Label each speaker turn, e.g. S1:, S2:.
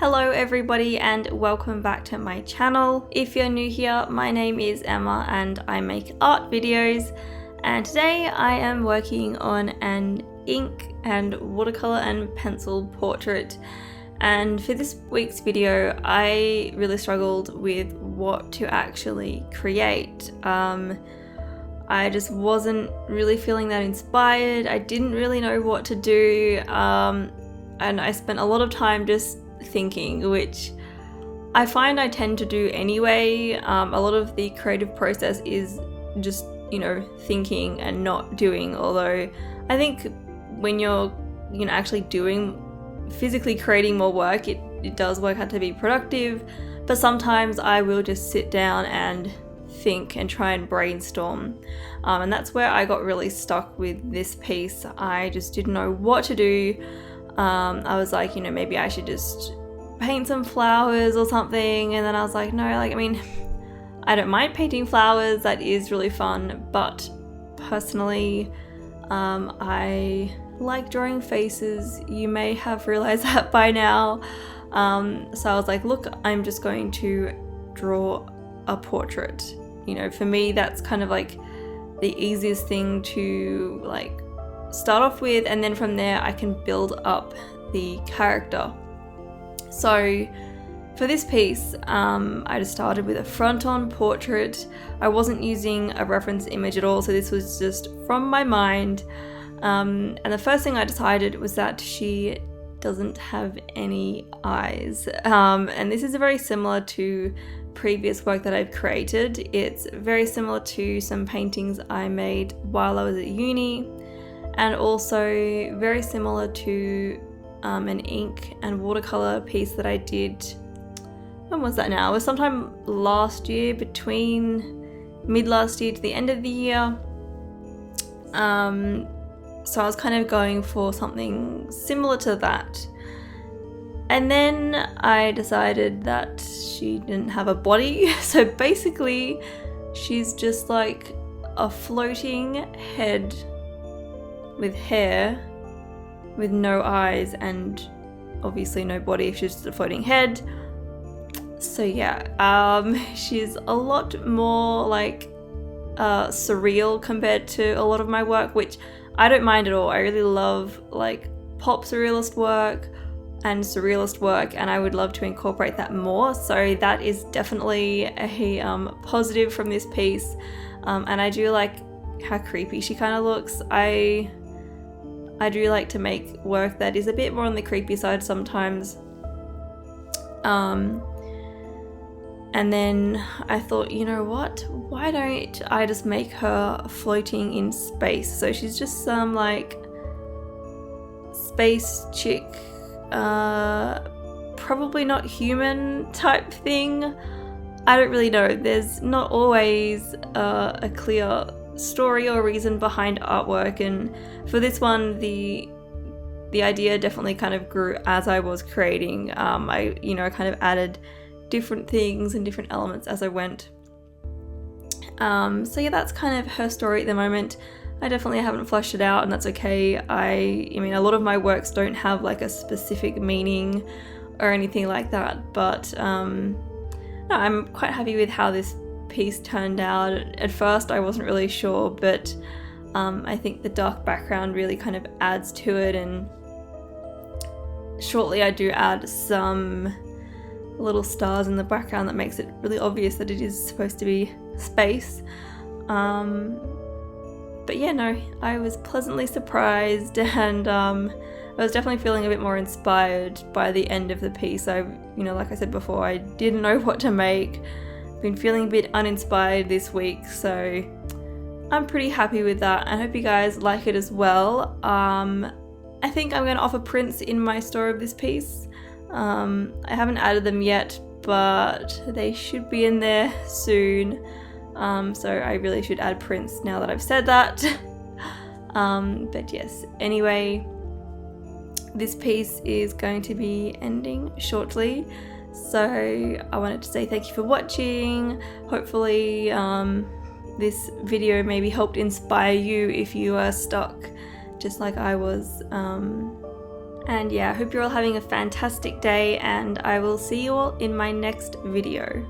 S1: Hello everybody and welcome back to my channel. If you're new here, my name is Emma and I make art videos, and today I am working on an ink and watercolor and pencil portrait. And for this week's video I really struggled with what to actually create. I just wasn't really feeling that inspired. I didn't really know what to do, and I spent a lot of time just thinking, which I find I tend to do anyway. A lot of the creative process is just, thinking and not doing, although I think when you're actually doing, physically creating more work, it does work out to be productive. But sometimes I will just sit down and think and try and brainstorm, and that's where I got really stuck with this piece. I just didn't know what to do. I was like, maybe I should just paint some flowers or something, and then I was like, no, I don't mind painting flowers, that is really fun, but personally I like drawing faces. You may have realized that by now. So I was like, look, I'm just going to draw a portrait. For me that's kind of like the easiest thing to start off with, and then from there I can build up the character. So for this piece I just started with a front-on portrait. I wasn't using a reference image at all, so this was just from my mind, and the first thing I decided was that she doesn't have any eyes, and this is very similar to previous work that I've created. It's very similar to some paintings I made while I was at uni, and also very similar to an ink and watercolor piece that I did, when was that now? It was sometime last year, between mid last year to the end of the year. So I was kind of going for something similar to that. And then I decided that she didn't have a body, so basically she's just like a floating head with hair with no eyes and obviously no body if she's just a floating head. So yeah, she's a lot more surreal compared to a lot of my work, which I don't mind at all. I really love pop surrealist work and surrealist work, and I would love to incorporate that more. So that is definitely a positive from this piece, and I do like how creepy she kind of looks. I do like to make work that is a bit more on the creepy side sometimes. And then I thought, you know what? Why don't I just make her floating in space? So she's just some space chick, probably not human type thing. I don't really know. There's not always a clear story or reason behind artwork, and for this one the idea definitely kind of grew as I was creating. I kind of added different things and different elements as I went. So yeah, that's kind of her story at the moment. I definitely haven't fleshed it out, and that's okay. I mean, a lot of my works don't have a specific meaning or anything like that, but no, I'm quite happy with how this piece turned out. At first I wasn't really sure, but I think the dark background really kind of adds to it, and shortly I do add some little stars in the background that makes it really obvious that it is supposed to be space. But yeah, no, I was pleasantly surprised, and I was definitely feeling a bit more inspired by the end of the piece. Like I said before, I didn't know what to make. Been feeling a bit uninspired this week, so I'm pretty happy with that. I hope you guys like it as well. I think I'm going to offer prints in my store of this piece. I haven't added them yet, but they should be in there soon. So I really should add prints now that I've said that. But yes, anyway, this piece is going to be ending shortly. So I wanted to say thank you for watching. Hopefully this video maybe helped inspire you if you are stuck just like I was And yeah, I hope you're all having a fantastic day, and I will see you all in my next video.